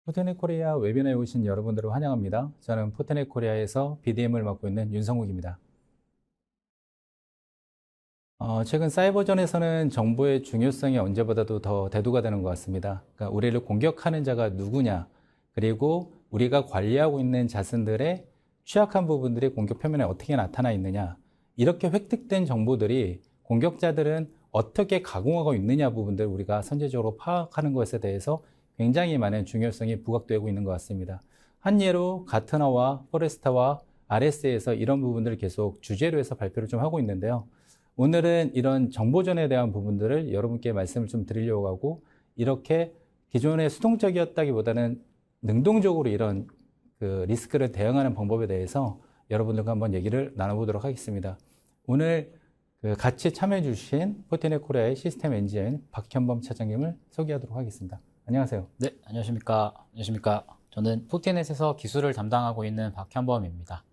포트넷 코리아 웨비나에 오신 여러분들을 환영합니다. 저는 포트넷 코리아에서 BDM을 맡고 있는 윤성욱입니다. 최근 사이버전에서는 정보의 중요성이 언제보다도 더 대두가 되는 것 같습니다. 그러니까 우리를 공격하는 자가 누구냐, 그리고 우리가 관리하고 있는 자신들의 취약한 부분들이 공격 표면에 어떻게 나타나 있느냐, 이렇게 획득된 정보들이 공격자들은 어떻게 가공하고 있느냐 부분들 우리가 선제적으로 파악하는 것에 대해서 굉장히 많은 중요성이 부각되고 있는 것 같습니다. 한 예로 가트너와 포레스타와 RSA에서 이런 부분들을 계속 주제로 해서 발표를 좀 하고 있는데요. 오늘은 이런 정보전에 대한 부분들을 여러분께 말씀을 좀 드리려고 하고, 이렇게 기존에 수동적이었다기보다는 능동적으로 이런 리스크를 대응하는 방법에 대해서 여러분들과 한번 얘기를 나눠보도록 하겠습니다. 오늘 같이 참여해 주신 포트넷 코리아의 시스템 엔지니어 박현범 차장님을 소개하도록 하겠습니다. 안녕하세요. 네, 안녕하십니까. 저는 포트넷에서 기술을 담당하고 있는 박현범입니다.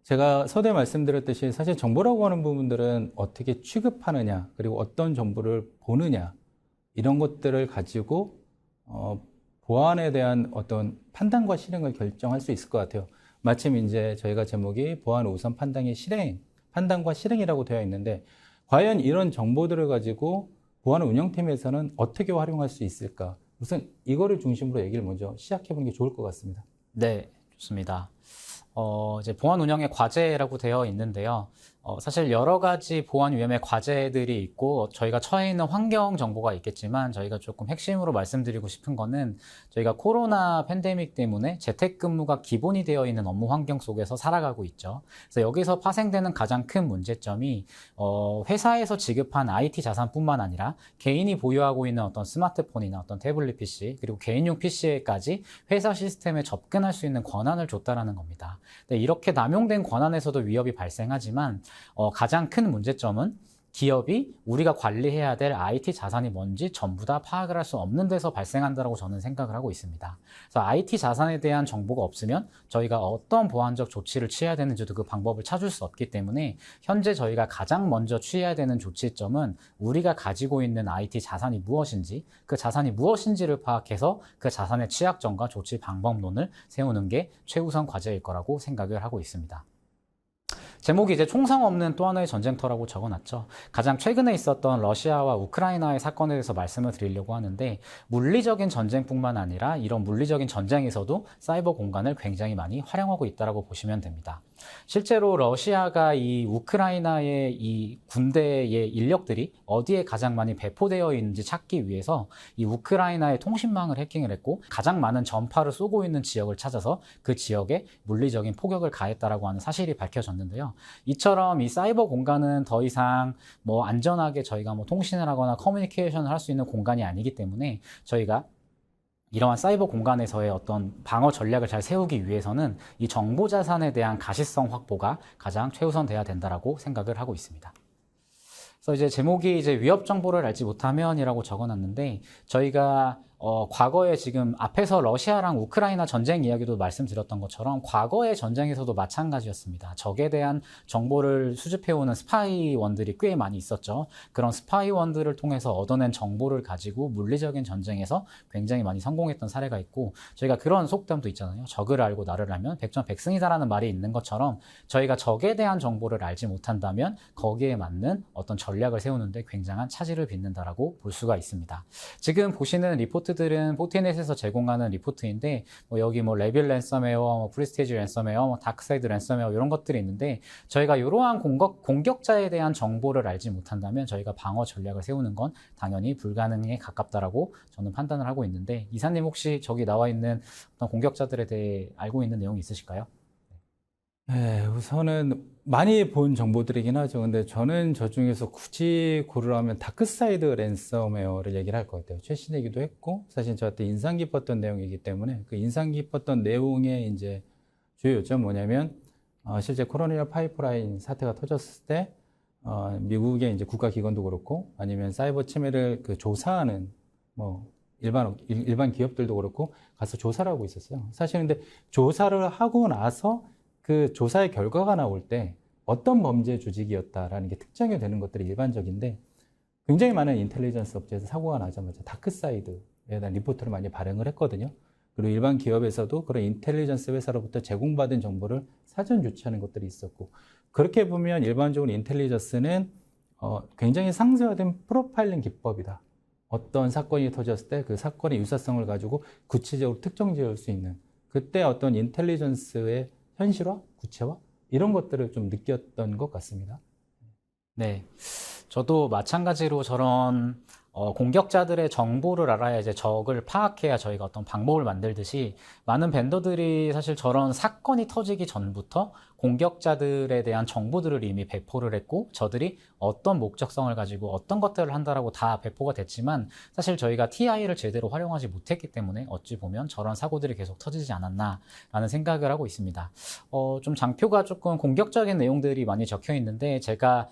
제가 서두에 말씀드렸듯이 사실 정보라고 하는 부분들은 어떻게 취급하느냐, 그리고 어떤 정보를 보느냐, 이런 것들을 가지고 보안에 대한 어떤 판단과 실행을 결정할 수 있을 것 같아요. 마침 이제 저희가 제목이 보안 우선 판단과 실행이라고 되어 있는데, 과연 이런 정보들을 가지고 보안 운영팀에서는 어떻게 활용할 수 있을까? 우선 이거를 중심으로 얘기를 먼저 시작해보는 게 좋을 것 같습니다. 네, 좋습니다. 이제 보안 운영의 과제라고 되어 있는데요. 사실 여러 가지 보안 위험의 과제들이 있고 저희가 처해 있는 환경 정보가 있겠지만, 저희가 조금 핵심으로 말씀드리고 싶은 거는, 저희가 코로나 팬데믹 때문에 재택근무가 기본이 되어 있는 업무 환경 속에서 살아가고 있죠. 그래서 여기서 파생되는 가장 큰 문제점이 회사에서 지급한 IT 자산뿐만 아니라 개인이 보유하고 있는 어떤 스마트폰이나 어떤 태블릿 PC, 그리고 개인용 PC에까지 회사 시스템에 접근할 수 있는 권한을 줬다라는 겁니다. 이렇게 남용된 권한에서도 위협이 발생하지만, 가장 큰 문제점은 기업이 우리가 관리해야 될 IT 자산이 뭔지 전부 다 파악을 할 수 없는 데서 발생한다고 저는 생각을 하고 있습니다. 그래서 IT 자산에 대한 정보가 없으면 저희가 어떤 보안적 조치를 취해야 되는지도 그 방법을 찾을 수 없기 때문에, 현재 저희가 가장 먼저 취해야 되는 조치점은 우리가 가지고 있는 IT 자산이 무엇인지, 그 자산이 무엇인지를 파악해서 그 자산의 취약점과 조치 방법론을 세우는 게 최우선 과제일 거라고 생각을 하고 있습니다. 제목이 이제 총성 없는 또 하나의 전쟁터라고 적어놨죠. 가장 최근에 있었던 러시아와 우크라이나의 사건에 대해서 말씀을 드리려고 하는데, 물리적인 전쟁뿐만 아니라 이런 물리적인 전쟁에서도 사이버 공간을 굉장히 많이 활용하고 있다고 보시면 됩니다. 실제로 러시아가 이 우크라이나의 이 군대의 인력들이 어디에 가장 많이 배포되어 있는지 찾기 위해서 이 우크라이나의 통신망을 해킹을 했고, 가장 많은 전파를 쏘고 있는 지역을 찾아서 그 지역에 물리적인 포격을 가했다라고 하는 사실이 밝혀졌는데요. 이처럼 이 사이버 공간은 더 이상 안전하게 저희가 통신을 하거나 커뮤니케이션을 할 수 있는 공간이 아니기 때문에, 저희가 이러한 사이버 공간에서의 어떤 방어 전략을 잘 세우기 위해서는 이 정보 자산에 대한 가시성 확보가 가장 최우선돼야 된다라고 생각을 하고 있습니다. 그래서 이제 제목이 이제 위협 정보를 알지 못하면이라고 적어놨는데, 저희가 과거에 지금 앞에서 러시아랑 우크라이나 전쟁 이야기도 말씀드렸던 것처럼 과거의 전쟁에서도 마찬가지였습니다. 적에 대한 정보를 수집해오는 스파이원들이 꽤 많이 있었죠. 그런 스파이원들을 통해서 얻어낸 정보를 가지고 물리적인 전쟁에서 굉장히 많이 성공했던 사례가 있고, 저희가 그런 속담도 있잖아요. 적을 알고 나를 알면 백전백승이다라는 말이 있는 것처럼, 저희가 적에 대한 정보를 알지 못한다면 거기에 맞는 어떤 전략을 세우는데 굉장한 차질을 빚는다라고 볼 수가 있습니다. 지금 보시는 리포트들은 포트넷에서 제공하는 리포트인데, 여기 레빌 랜섬웨어, 프리스티지 랜섬웨어, 다크사이드 랜섬웨어 이런 것들이 있는데, 저희가 이러한 공격자에 대한 정보를 알지 못한다면 저희가 방어 전략을 세우는 건 당연히 불가능에 가깝다라고 저는 판단을 하고 있는데, 이사님 혹시 저기 나와 있는 어떤 공격자들에 대해 알고 있는 내용이 있으실까요? 네, 우선은 많이 본 정보들이긴 하죠. 근데 저는 저 중에서 굳이 고르라면 다크사이드 랜섬웨어를 얘기를 할 것 같아요. 최신이기도 했고, 사실 저한테 인상 깊었던 내용이기 때문에, 그 인상 깊었던 내용의 이제 주요 요점 뭐냐면, 실제 코로나 파이프라인 사태가 터졌을 때, 미국의 이제 국가기관도 그렇고, 아니면 사이버 침해를 조사하는, 일반 기업들도 그렇고, 가서 조사를 하고 있었어요. 사실 근데 조사를 하고 나서 그 조사의 결과가 나올 때 어떤 범죄 조직이었다라는 게 특정이 되는 것들이 일반적인데, 굉장히 많은 인텔리전스 업체에서 사고가 나자마자 다크사이드, 대한 리포트를 많이 발행을 했거든요. 그리고 일반 기업에서도 그런 인텔리전스 회사로부터 제공받은 정보를 사전 유치하는 것들이 있었고, 그렇게 보면 일반적으로 인텔리전스는 굉장히 상세화된 프로파일링 기법이다. 어떤 사건이 터졌을 때 그 사건의 유사성을 가지고 구체적으로 특정 지을 수 있는, 그때 어떤 인텔리전스의 현실화, 구체화 이런 것들을 좀 느꼈던 것 같습니다. 네. 저도 마찬가지로 저런 공격자들의 정보를 알아야 이제 적을 파악해야 저희가 어떤 방법을 만들듯이 많은 벤더들이 사실 저런 사건이 터지기 전부터 공격자들에 대한 정보들을 이미 배포를 했고 저들이 어떤 목적성을 가지고 어떤 것들을 한다라고 다 배포가 됐지만 사실 저희가 TI를 제대로 활용하지 못했기 때문에 어찌 보면 저런 사고들이 계속 터지지 않았나라는 생각을 하고 있습니다. 좀 장표가 조금 공격적인 내용들이 많이 적혀 있는데 제가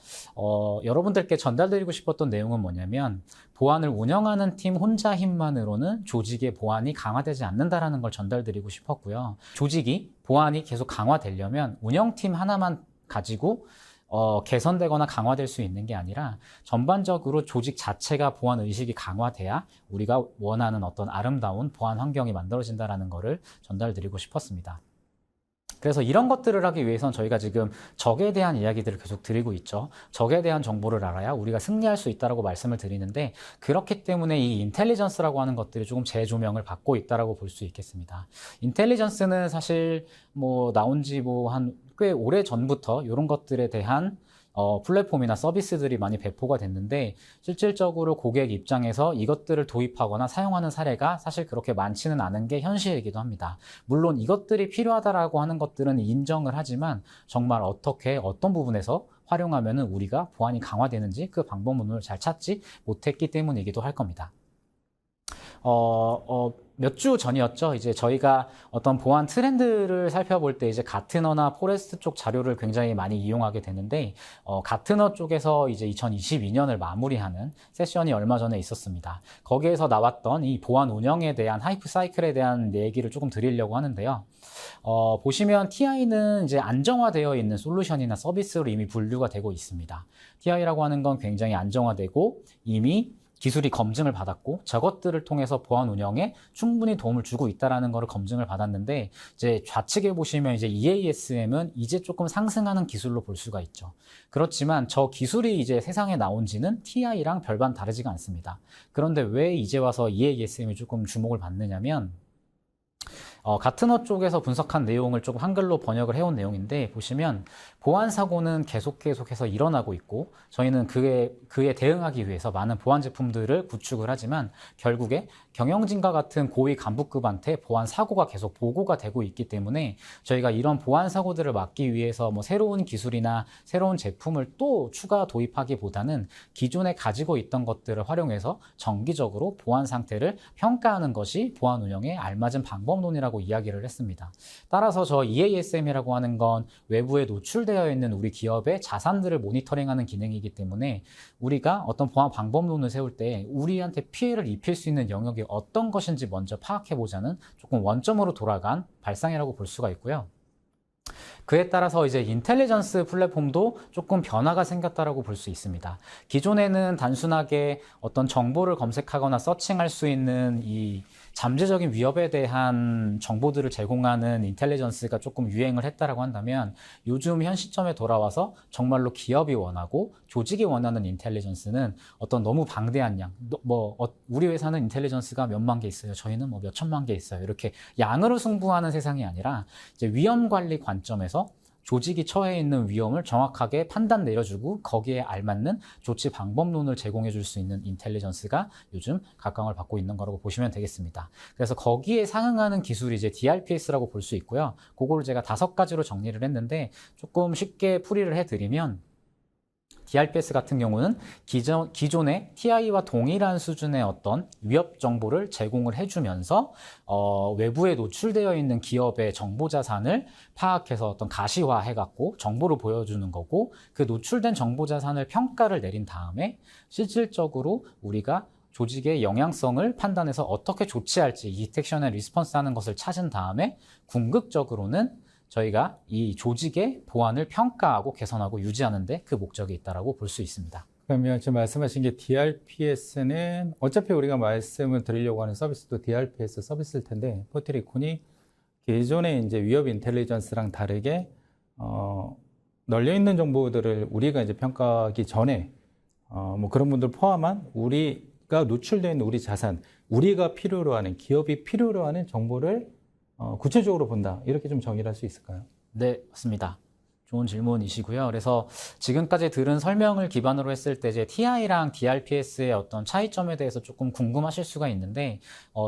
여러분들께 전달드리고 싶었던 내용은 뭐냐면 보안을 운영하는 팀 혼자 힘만으로는 조직의 보안이 강화되지 않는다라는 걸 전달드리고 싶었고요. 조직이 보안이 계속 강화되려면 운영팀 하나만 가지고 개선되거나 강화될 수 있는 게 아니라 전반적으로 조직 자체가 보안 의식이 강화돼야 우리가 원하는 어떤 아름다운 보안 환경이 만들어진다라는 거를 전달드리고 싶었습니다. 그래서 이런 것들을 하기 위해선 저희가 지금 적에 대한 이야기들을 계속 드리고 있죠. 적에 대한 정보를 알아야 우리가 승리할 수 있다라고 말씀을 드리는데 그렇기 때문에 이 인텔리전스라고 하는 것들이 조금 재조명을 받고 있다라고 볼 수 있겠습니다. 인텔리전스는 사실 뭐 나온 지 뭐 한 꽤 오래 전부터 이런 것들에 대한 플랫폼이나 서비스들이 많이 배포가 됐는데 실질적으로 고객 입장에서 이것들을 도입하거나 사용하는 사례가 사실 그렇게 많지는 않은 게 현실이기도 합니다. 물론 이것들이 필요하다라고 하는 것들은 인정을 하지만 정말 어떻게 어떤 부분에서 활용하면은 우리가 보안이 강화되는지 그 방법론을 잘 찾지 못했기 때문이기도 할 겁니다. 몇 주 전이었죠. 이제 저희가 어떤 보안 트렌드를 살펴볼 때 이제 가트너나 포레스트 쪽 자료를 굉장히 많이 이용하게 되는데, 가트너 쪽에서 이제 2022년을 마무리하는 세션이 얼마 전에 있었습니다. 거기에서 나왔던 이 보안 운영에 대한 하이프 사이클에 대한 얘기를 조금 드리려고 하는데요. 보시면 TI는 이제 안정화되어 있는 솔루션이나 서비스로 이미 분류가 되고 있습니다. TI라고 하는 건 굉장히 안정화되고 이미 기술이 검증을 받았고 저것들을 통해서 보안 운영에 충분히 도움을 주고 있다라는 것을 검증을 받았는데 이제 좌측에 보시면 이제 EASM은 이제 조금 상승하는 기술로 볼 수가 있죠. 그렇지만 저 기술이 이제 세상에 나온 지는 TI랑 별반 다르지가 않습니다. 그런데 왜 이제 와서 EASM이 조금 주목을 받느냐면 가트너 쪽에서 분석한 내용을 조금 한글로 번역을 해온 내용인데 보시면 보안 사고는 계속해서 일어나고 있고 저희는 그에 대응하기 위해서 많은 보안 제품들을 구축을 하지만 결국에 경영진과 같은 고위 간부급한테 보안 사고가 계속 보고가 되고 있기 때문에 저희가 이런 보안 사고들을 막기 위해서 뭐 새로운 기술이나 새로운 제품을 또 추가 도입하기보다는 기존에 가지고 있던 것들을 활용해서 정기적으로 보안 상태를 평가하는 것이 보안 운영에 알맞은 방법론이라고 이야기를 했습니다. 따라서 저 EASM이라고 하는 건 외부에 노출되어 있는 우리 기업의 자산들을 모니터링하는 기능이기 때문에 우리가 어떤 보안 방법론을 세울 때 우리한테 피해를 입힐 수 있는 영역이 어떤 것인지 먼저 파악해보자는 조금 원점으로 돌아간 발상이라고 볼 수가 있고요. 그에 따라서 이제 인텔리전스 플랫폼도 조금 변화가 생겼다라고 볼 수 있습니다. 기존에는 단순하게 어떤 정보를 검색하거나 서칭할 수 있는 이 잠재적인 위협에 대한 정보들을 제공하는 인텔리전스가 조금 유행을 했다라고 한다면 요즘 현 시점에 돌아와서 정말로 기업이 원하고 조직이 원하는 인텔리전스는 어떤 너무 방대한 양, 우리 회사는 인텔리전스가 몇만 개 있어요. 저희는 뭐 몇천만 개 있어요. 이렇게 양으로 승부하는 세상이 아니라 이제 위험 관리 관점에서 조직이 처해 있는 위험을 정확하게 판단 내려주고 거기에 알맞는 조치 방법론을 제공해 줄 수 있는 인텔리전스가 요즘 각광을 받고 있는 거라고 보시면 되겠습니다. 그래서 거기에 상응하는 기술이 이제 DRPS라고 볼 수 있고요. 그거를 제가 5가지로 정리를 했는데 조금 쉽게 풀이를 해드리면 DRPS 같은 경우는 기존의 TI와 동일한 수준의 어떤 위협 정보를 제공을 해주면서 외부에 노출되어 있는 기업의 정보 자산을 파악해서 어떤 가시화해갖고 정보를 보여주는 거고 그 노출된 정보 자산을 평가를 내린 다음에 실질적으로 우리가 조직의 영향성을 판단해서 어떻게 조치할지 디텍션 앤 리스폰스 하는 것을 찾은 다음에 궁극적으로는 저희가 이 조직의 보안을 평가하고 개선하고 유지하는 데 그 목적이 있다고 볼 수 있습니다. 그러면 지금 말씀하신 게 DRPS는 어차피 우리가 말씀을 드리려고 하는 서비스도 DRPS 서비스일 텐데 포트리콘이 기존의 이제 위협 인텔리전스랑 다르게 널려 있는 정보들을 우리가 이제 평가하기 전에 뭐 그런 분들 포함한 우리가 노출되어 있는 우리 자산, 우리가 필요로 하는 기업이 필요로 하는 정보를 구체적으로 본다. 이렇게 좀 정의를 할 수 있을까요? 네, 맞습니다. 좋은 질문이시고요. 그래서 지금까지 들은 설명을 기반으로 했을 때 이제 TI랑 DRPS의 어떤 차이점에 대해서 조금 궁금하실 수가 있는데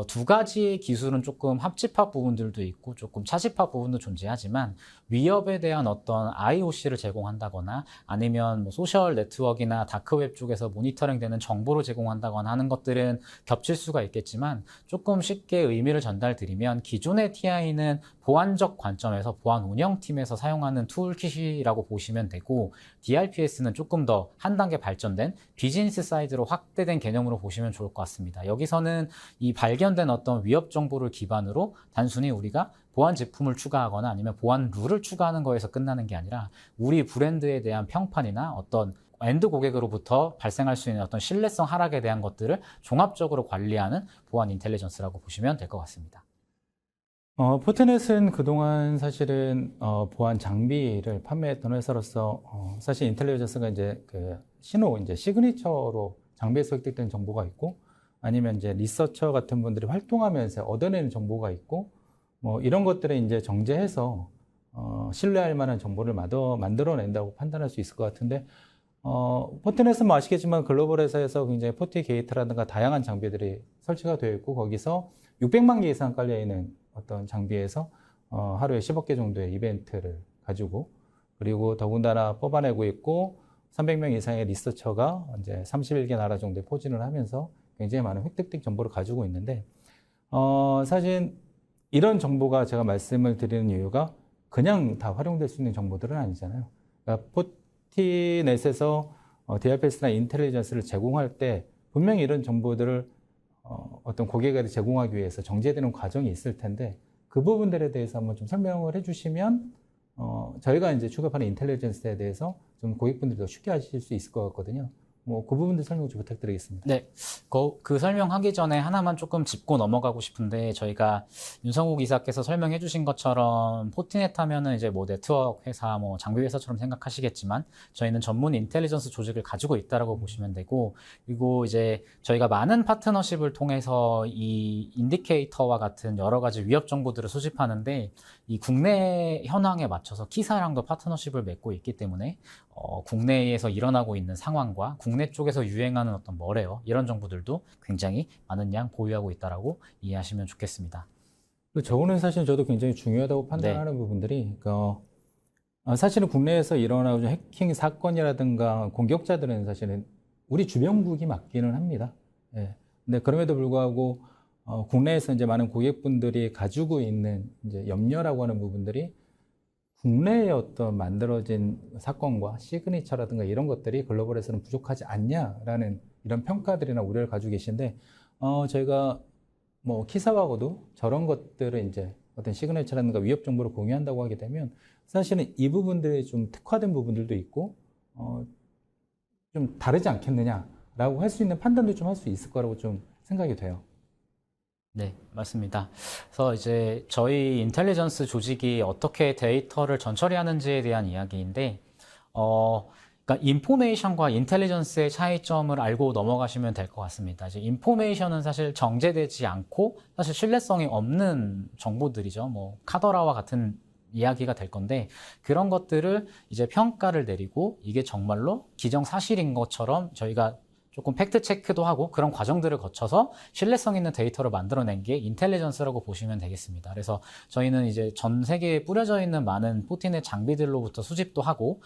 두 가지의 기술은 조금 합집합 부분들도 있고 조금 차집합 부분도 존재하지만 위협에 대한 어떤 IOC를 제공한다거나 아니면 뭐 소셜 네트워크나 다크웹 쪽에서 모니터링되는 정보를 제공한다거나 하는 것들은 겹칠 수가 있겠지만 조금 쉽게 의미를 전달드리면 기존의 TI는 보안적 관점에서 보안 운영팀에서 사용하는 툴킷이라고 보시면 되고 DRPS는 조금 더 한 단계 발전된 비즈니스 사이드로 확대된 개념으로 보시면 좋을 것 같습니다. 여기서는 이 발견된 어떤 위협 정보를 기반으로 단순히 우리가 보안 제품을 추가하거나 아니면 보안 룰을 추가하는 거에서 끝나는 게 아니라 우리 브랜드에 대한 평판이나 어떤 엔드 고객으로부터 발생할 수 있는 어떤 신뢰성 하락에 대한 것들을 종합적으로 관리하는 보안 인텔리전스라고 보시면 될 것 같습니다. 포트넷은 그동안 사실은 보안 장비를 판매했던 회사로서 사실 인텔리전스가 이제 그 신호 이제 시그니처로 장비에서 획득된 정보가 있고 아니면 이제 리서처 같은 분들이 활동하면서 얻어내는 정보가 있고 뭐 이런 것들을 이제 정제해서 신뢰할 만한 정보를 만들어낸다고 판단할 수 있을 것 같은데 포트넷은 뭐 아시겠지만 글로벌 회사에서 굉장히 포트 게이트라든가 다양한 장비들이 설치가 되어 있고 거기서 600만 개 이상 깔려 있는 어떤 장비에서 하루에 10억 개 정도의 이벤트를 가지고 그리고 더군다나 뽑아내고 있고 300명 이상의 리서처가 이제 31개 나라 정도에 포진을 하면서 굉장히 많은 획득된 정보를 가지고 있는데 사실 이런 정보가 제가 말씀을 드리는 이유가 그냥 다 활용될 수 있는 정보들은 아니잖아요. 그러니까 포트넷에서 DRPS나 인텔리전스를 제공할 때 분명히 이런 정보들을 어떤 고객에게 제공하기 위해서 정제되는 과정이 있을 텐데 그 부분들에 대해서 한번 좀 설명을 해주시면 저희가 이제 취급하는 인텔리전스에 대해서 좀 고객분들이 더 쉽게 하실 수 있을 것 같거든요. 뭐 그 부분들 설명 좀 부탁드리겠습니다. 네, 그 설명하기 전에 하나만 조금 짚고 넘어가고 싶은데 저희가 윤성욱 이사께서 설명해 주신 것처럼 포트넷 하면은 이제 뭐 네트워크 회사, 뭐 장비 회사처럼 생각하시겠지만 저희는 전문 인텔리전스 조직을 가지고 있다라고 보시면 되고 그리고 이제 저희가 많은 파트너십을 통해서 이 인디케이터와 같은 여러 가지 위협 정보들을 수집하는데 이 국내 현황에 맞춰서 키사랑도 파트너십을 맺고 있기 때문에 국내에서 일어나고 있는 상황과 국내 쪽에서 유행하는 어떤 뭐래요 이런 정보들도 굉장히 많은 양 보유하고 있다라고 이해하시면 좋겠습니다. 저거는 사실 저도 굉장히 중요하다고 판단하는 부분들이 사실은 국내에서 일어나고 있는 해킹 사건이라든가 공격자들은 사실은 우리 주변국이 맞기는 합니다. 예. 근데 그럼에도 불구하고 국내에서 이제 많은 고객분들이 가지고 있는 이제 염려라고 하는 부분들이 국내에 어떤 만들어진 사건과 시그니처라든가 이런 것들이 글로벌에서는 부족하지 않냐라는 이런 평가들이나 우려를 가지고 계신데 저희가 뭐 키사하고도 저런 것들을 이제 어떤 시그니처라든가 위협 정보를 공유한다고 하게 되면 사실은 이 부분들이 좀 특화된 부분들도 있고 좀 다르지 않겠느냐라고 할 수 있는 판단도 좀 할 수 있을 거라고 좀 생각이 돼요. 네, 맞습니다. 그래서 이제 저희 인텔리전스 조직이 어떻게 데이터를 전처리하는지에 대한 이야기인데, 그러니까 인포메이션과 인텔리전스의 차이점을 알고 넘어가시면 될 것 같습니다. 이제 인포메이션은 사실 정제되지 않고 사실 신뢰성이 없는 정보들이죠. 뭐 카더라와 같은 이야기가 될 건데 그런 것들을 이제 평가를 내리고 이게 정말로 기정사실인 것처럼 저희가 조금 팩트 체크도 하고 그런 과정들을 거쳐서 신뢰성 있는 데이터를 만들어낸 게 인텔리전스라고 보시면 되겠습니다. 그래서 저희는 이제 전 세계에 뿌려져 있는 많은 포트넷 장비들로부터 수집도 하고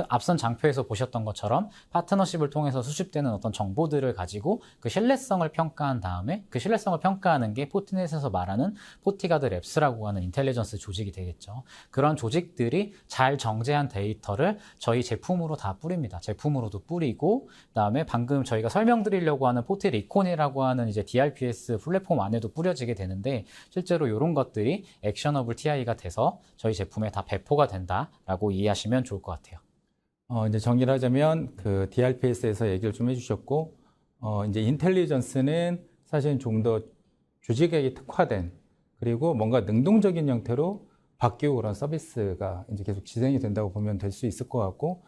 앞선 장표에서 보셨던 것처럼 파트너십을 통해서 수집되는 어떤 정보들을 가지고 그 신뢰성을 평가한 다음에 그 신뢰성을 평가하는 게 포트넷에서 말하는 포티가드 랩스라고 하는 인텔리전스 조직이 되겠죠. 그런 조직들이 잘 정제한 데이터를 저희 제품으로 다 뿌립니다. 제품으로도 뿌리고 그다음에 방금 저희가 설명드리려고 하는 포트 리콘이라고 하는 이제 DRPS 플랫폼 안에도 뿌려지게 되는데 실제로 이런 것들이 액셔너블 TI가 돼서 저희 제품에 다 배포가 된다라고 이해하시면 좋을 것 같아요. 이제 정리를 하자면 그 DRPS에서 얘기를 좀 해주셨고, 이제 인텔리전스는 사실은 좀 더 조직에 특화된 그리고 뭔가 능동적인 형태로 바뀌고 그런 서비스가 이제 계속 진행이 된다고 보면 될 수 있을 것 같고,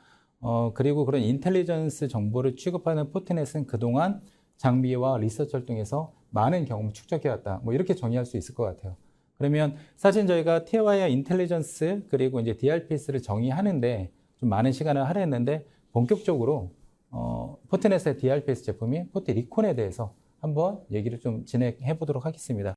그리고 그런 인텔리전스 정보를 취급하는 포트넷은 그동안 장비와 리서치 활동에서 많은 경험을 축적해왔다. 뭐 이렇게 정의할 수 있을 것 같아요. 그러면 사실 저희가 티어와이어 인텔리전스 그리고 이제 DRPS를 정의하는데 좀 많은 시간을 할애했는데 본격적으로 포트넷의 DRPS 제품인 포트 리콘에 대해서 한번 얘기를 좀 진행해 보도록 하겠습니다.